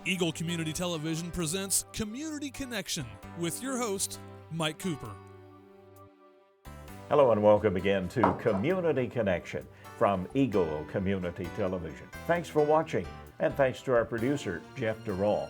Eagle Community Television presents Community Connection with your host, Mike Cooper. Hello and welcome again to Community Connection from Eagle Community Television. Thanks for watching, and thanks to our producer, Jeff DeRaw.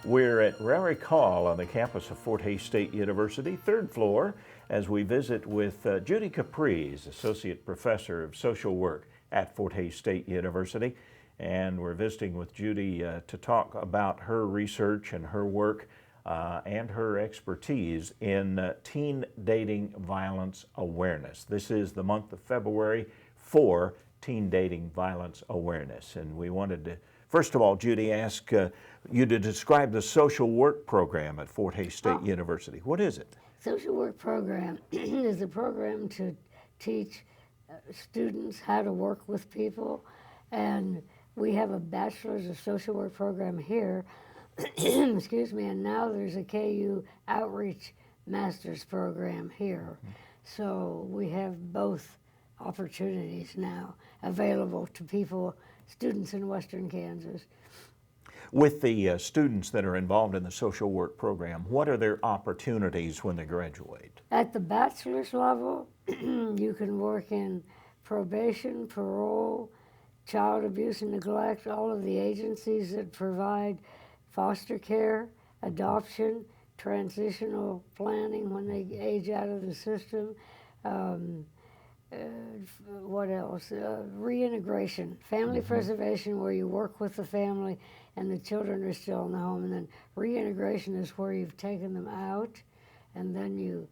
We're at Rarick Hall on the campus of Fort Hays State University, third floor, as we visit with Judy Caprez, Associate Professor of Social Work at Fort Hays State University. And we're visiting with Judy to talk about her research and her work and her expertise in teen dating violence awareness. This is the month of February for teen dating violence awareness. And we wanted to, first of all, Judy, ask you to describe the social work program at Fort Hays State University. What is it? Social work program is a program to teach students how to work with people, and we have a Bachelor's of Social Work program here, excuse me, and now there's a KU Outreach Master's program here. So we have both opportunities now available to people, students in Western Kansas. With the students that are involved in the social work program, what are their opportunities when they graduate? At the bachelor's level, you can work in probation, parole, child abuse and neglect, all of the agencies that provide foster care, adoption, transitional planning when they age out of the system. What else? Reintegration, family preservation, where you work with the family and the children are still in the home. And then reintegration is where you've taken them out and then you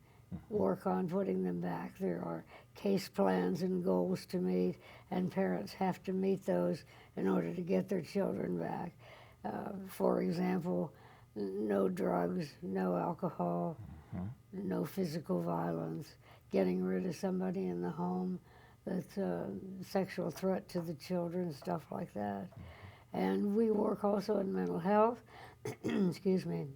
work on putting them back. There are case plans and goals to meet, and parents have to meet those in order to get their children back. For example, no drugs, no alcohol, no physical violence, getting rid of somebody in the home that's a sexual threat to the children, stuff like that. And we work also in mental health, excuse me,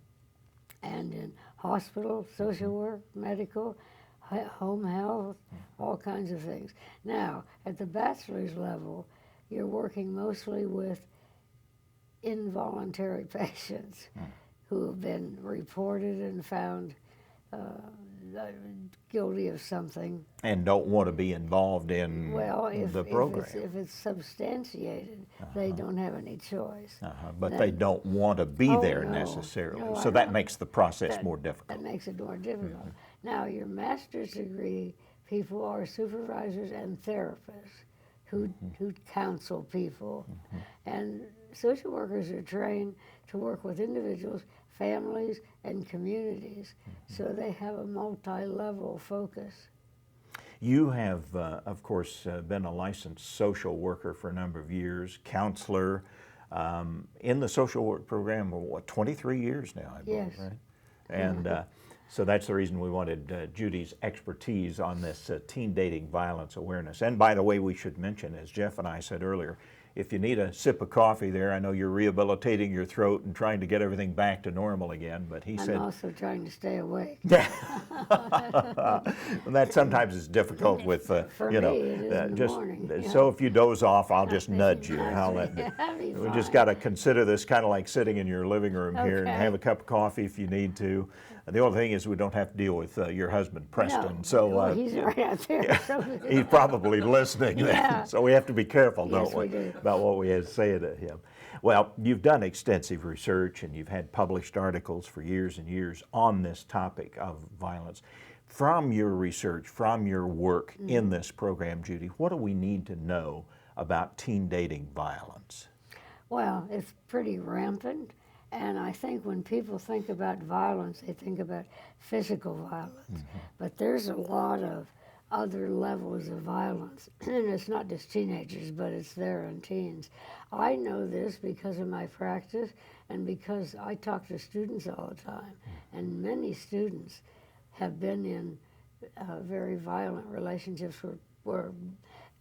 and in hospital, social work, medical, home health, all kinds of things. Now, at the bachelor's level, you're working mostly with involuntary patients who have been reported and found guilty of something. And don't want to be involved in the program. If it's substantiated, they don't have any choice. But they don't want to be there necessarily. No, so that makes the process more difficult. That makes it more difficult. Now, your master's degree people are supervisors and therapists who counsel people. And social workers are trained to work with individuals, families, and communities. So they have a multi-level focus. You have, of course, been a licensed social worker for a number of years, counselor, in the social work program, 23 years now, I believe, Yes. right? And so that's the reason we wanted Judy's expertise on this teen dating violence awareness. And by the way, we should mention, as Jeff and I said earlier, if you need a sip of coffee there, I know you're rehabilitating your throat and trying to get everything back to normal again, but he said... I'm also trying to stay awake. Yeah. That sometimes is difficult with, For you know, me, it is in the just, morning, so if you doze off, I'll just nudge you. That's I'll right. let That'd be we just fine. got to consider this kind of like sitting in your living room here and Okay. have a cup of coffee if you need to. The only thing is we don't have to deal with your husband, Preston. No. So Well, he's right out there. So he's probably listening. Yeah. So we have to be careful, Yes, don't we do. about what we have to say to him. Well, you've done extensive research and you've had published articles for years and years on this topic of violence. From your research, from your work in this program, Judy, what do we need to know about teen dating violence? Well, it's pretty rampant, and I think when people think about violence, they think about physical violence. But there's a lot of other levels of violence, and it's not just teenagers, but it's there in teens. I know this because of my practice and because I talk to students all the time, and many students have been in very violent relationships where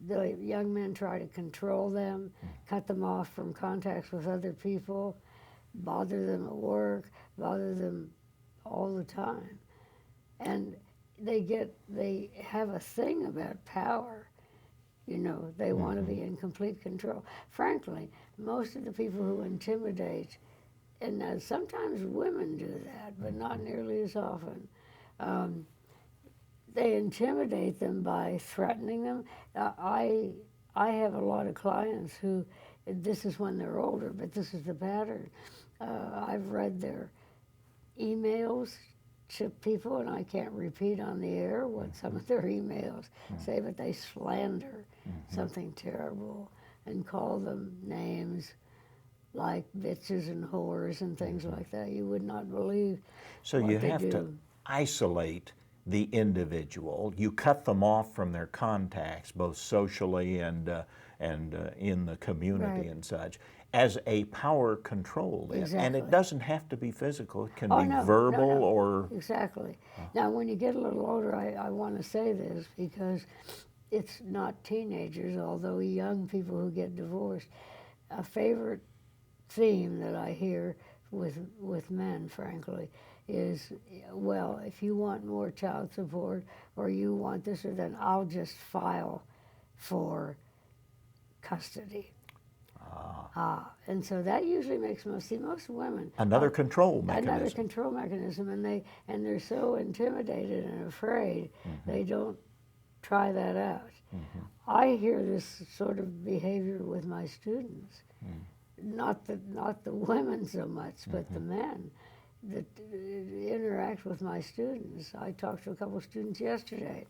the young men try to control them, cut them off from contacts with other people, bother them at work, bother them all the time. And they have a thing about power. You know, they want to be in complete control. Frankly, most of the people who intimidate and sometimes women do that, but not nearly as often. They intimidate them by threatening them. I have a lot of clients who, this is when they're older, but this is the pattern. I've read their emails to people, and I can't repeat on the air what some of their emails say, but they slander something terrible and call them names like bitches and whores and things like that. You would not believe. So what you they have do. to isolate the individual. You cut them off from their contacts, both socially and in the community Right. and such, as a power control. And Exactly. it doesn't have to be physical. It can Oh, be no, verbal no, no. or Exactly. Now, when you get a little older, I want to say this because it's not teenagers, although young people who get divorced. A favorite theme that I hear with men, frankly, is, well, if you want more child support or you want this or that, I'll just file for custody. And so that usually makes most women another control mechanism. another control mechanism, and they're so intimidated and afraid they don't try that out. I hear this sort of behavior with my students, not the women so much, but the men that interact with my students. I talked to a couple of students yesterday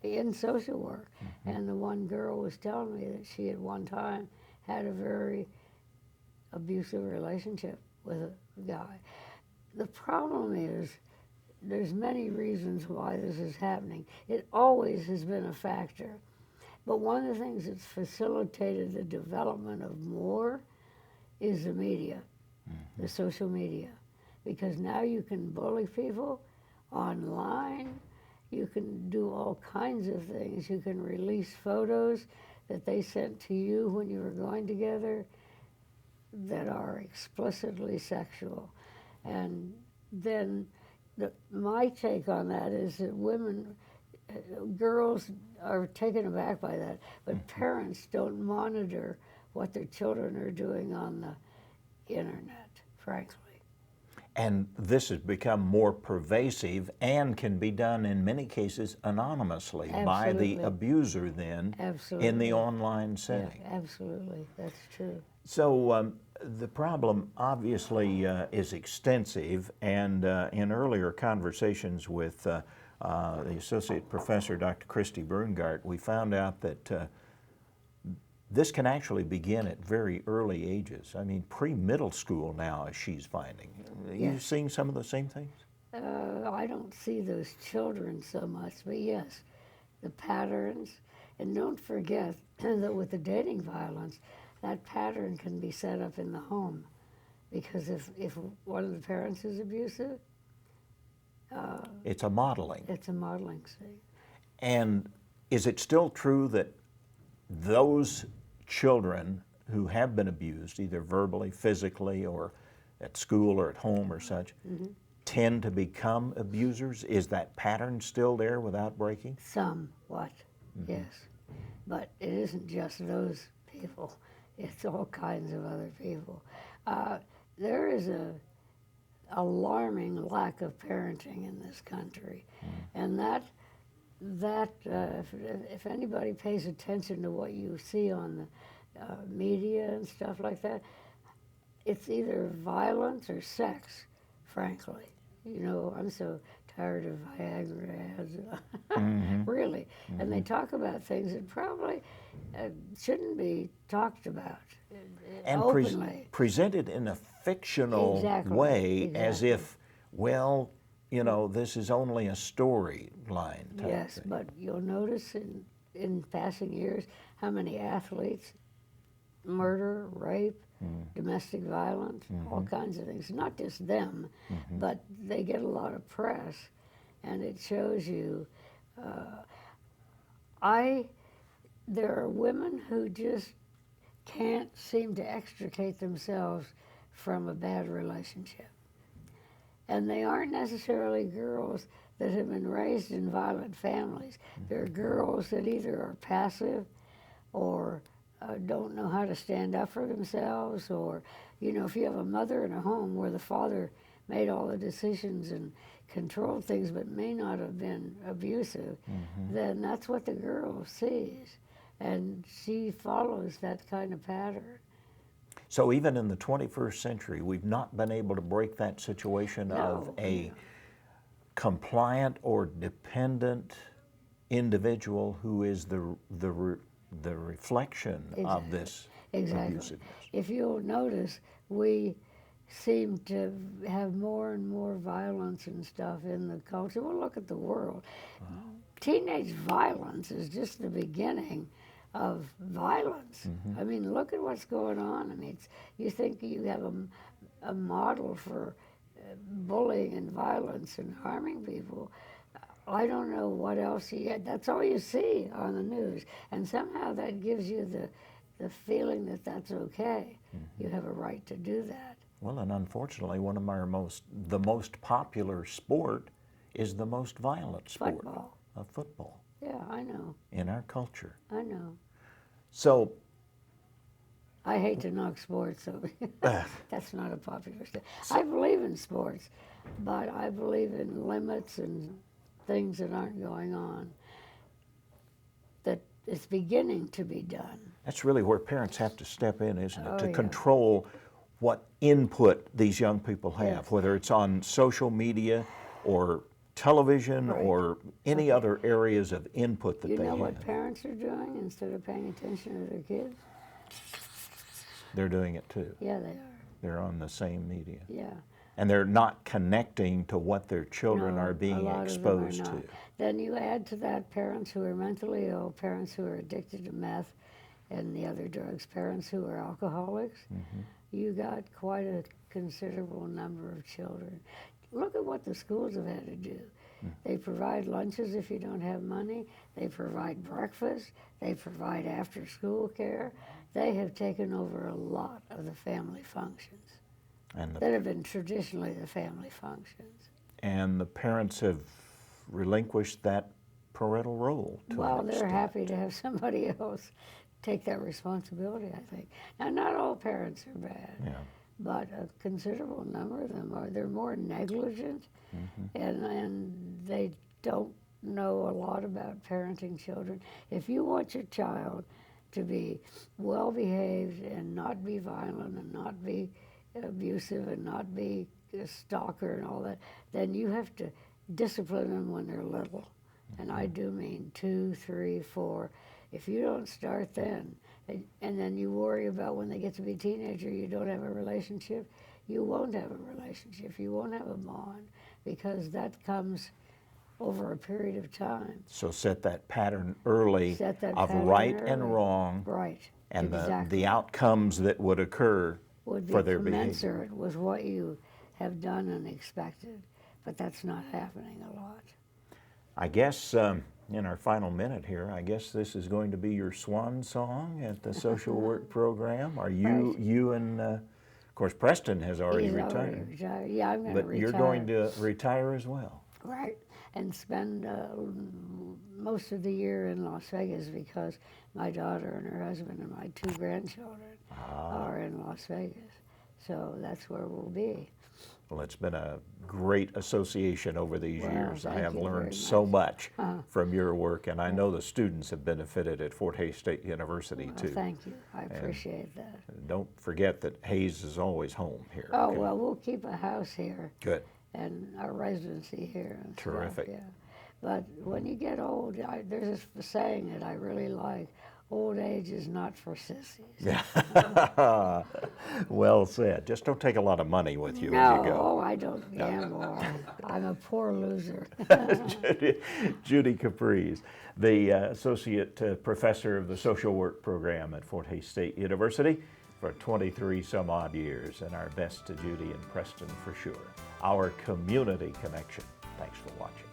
in social work, and the one girl was telling me that she at one time had a very abusive relationship with a guy. The problem is there's many reasons why this is happening. It always has been a factor. But one of the things that's facilitated the development of more is the media, the social media. Because now you can bully people online, you can do all kinds of things. You can release photos that they sent to you when you were going together that are explicitly sexual. And then my take on that is that women, girls are taken aback by that, but parents don't monitor what their children are doing on the internet, frankly. And this has become more pervasive and can be done in many cases anonymously by the Absolutely. abuser then in Absolutely. the online Yeah, setting. absolutely, that's true. So the problem obviously is extensive, and in earlier conversations with the Associate Professor, Dr. Christy Brungart, we found out that this can actually begin at very early ages. I mean, pre-middle school now, as she's finding. Are you Yes. seeing some of the same things? I don't see those children so much, but yes, the patterns. And don't forget that with the dating violence, that pattern can be set up in the home. Because if one of the parents is abusive, It's a modeling. it's a modeling scene. And is it still true that those children who have been abused, either verbally, physically, or at school or at home or such, tend to become abusers? Is that pattern still there without breaking? Somewhat, yes. But it isn't just those people. It's all kinds of other people. There is a alarming lack of parenting in this country, and that if anybody pays attention to what you see on the media and stuff like that, it's either violence or sex, frankly. You know, I'm so tired of Viagra ads, really. And they talk about things that probably shouldn't be talked about And openly. presented in a fictional Exactly, way as exactly. if, well, you know, this is only a storyline type Yes, thing. but you'll notice in passing years how many athletes, murder, rape, domestic violence, all kinds of things. Not just them, but they get a lot of press, and it shows you. There are women who just can't seem to extricate themselves from a bad relationship. And they aren't necessarily girls that have been raised in violent families. They're girls that either are passive or don't know how to stand up for themselves, or, you know, if you have a mother in a home where the father made all the decisions and controlled things but may not have been abusive, then that's what the girl sees, and she follows that kind of pattern. So even in the 21st century, we've not been able to break that situation of a compliant or dependent individual who is the reflection of this abusiveness. If you'll notice, we seem to have more and more violence and stuff in the culture. Well, look at the world. Teenage violence is just the beginning of violence. I mean, look at what's going on. I mean, you think you have a model for bullying and violence and harming people. I don't know what else you get. That's all you see on the news. And somehow that gives you the feeling that that's okay. You have a right to do that. Well, and unfortunately, one of our the most popular sport is the most violent sport. Football. Football. Yeah, I know. In our culture. I know. So, I hate to knock sports, so that's not a popular thing. I believe in sports, but I believe in limits and things that aren't going on, that it's beginning to be done. That's really where parents have to step in, isn't it? To Yeah. control what input these young people have, Yes. whether it's on social media or television or any other areas of input that You they know have. what parents are doing instead of paying attention to their kids? They're doing it too. Yeah, they are. They're on the same media. Yeah. And they're not connecting to what their children No, are a being lot of them are exposed to. not. Then you add to that parents who are mentally ill, parents who are addicted to meth and the other drugs, parents who are alcoholics. You got quite a considerable number of children. Look at what the schools have had to do. They provide lunches if you don't have money. They provide breakfast. They provide after-school care. They have taken over a lot of the family functions And that have been traditionally the family functions. the parents have relinquished that parental role to Well, an they're extent. happy to have somebody else take that responsibility, I think. Now, not all parents are bad, Yeah. but a considerable number of them are. They're more negligent, and they don't know a lot about parenting children. If you want your child to be well behaved and not be violent and not be abusive and not be a stalker and all that, then you have to discipline them when they're little. And I do mean 2, 3, 4. If you don't start then, and then you worry about when they get to be a teenager, you don't have a relationship, you won't have a relationship, you won't have a bond, because that comes over a period of time. So set that pattern early Set that of pattern right early. and wrong, Right. and exactly. the outcomes that would occur Would be for their behavior. commensurate with what you have done and expected, but that's not happening a lot. I guess in our final minute here, I guess this is going to be your swan song at the social work program. Are you, Right. of course, Preston has already He's retired. already retired. Yeah, I'm going to But retire. you're going to retire as well. Right, and spend most of the year in Las Vegas because my daughter and her husband and my 2 grandchildren are in Las Vegas. So that's where we'll be. Well, it's been a great association over these Well, years. I thank have you learned very so much. much from your work, and I know the students have benefited at Fort Hays State University Well, too. thank you. I appreciate that. Don't forget that Hays is always home here. Oh, okay? well, we'll keep a house here Good. and our residency here and stuff, Terrific. yeah. But when you get old, there's a saying that I really like: old age is not for sissies. Yeah. Well said. Just don't take a lot of money with you as you go. No, I don't gamble. I'm a poor loser. Judy Caprez, the Associate Professor of the Social Work Program at Fort Hays State University for 23 some odd years, and our best to Judy and Preston for sure. Our community connection. Thanks for watching.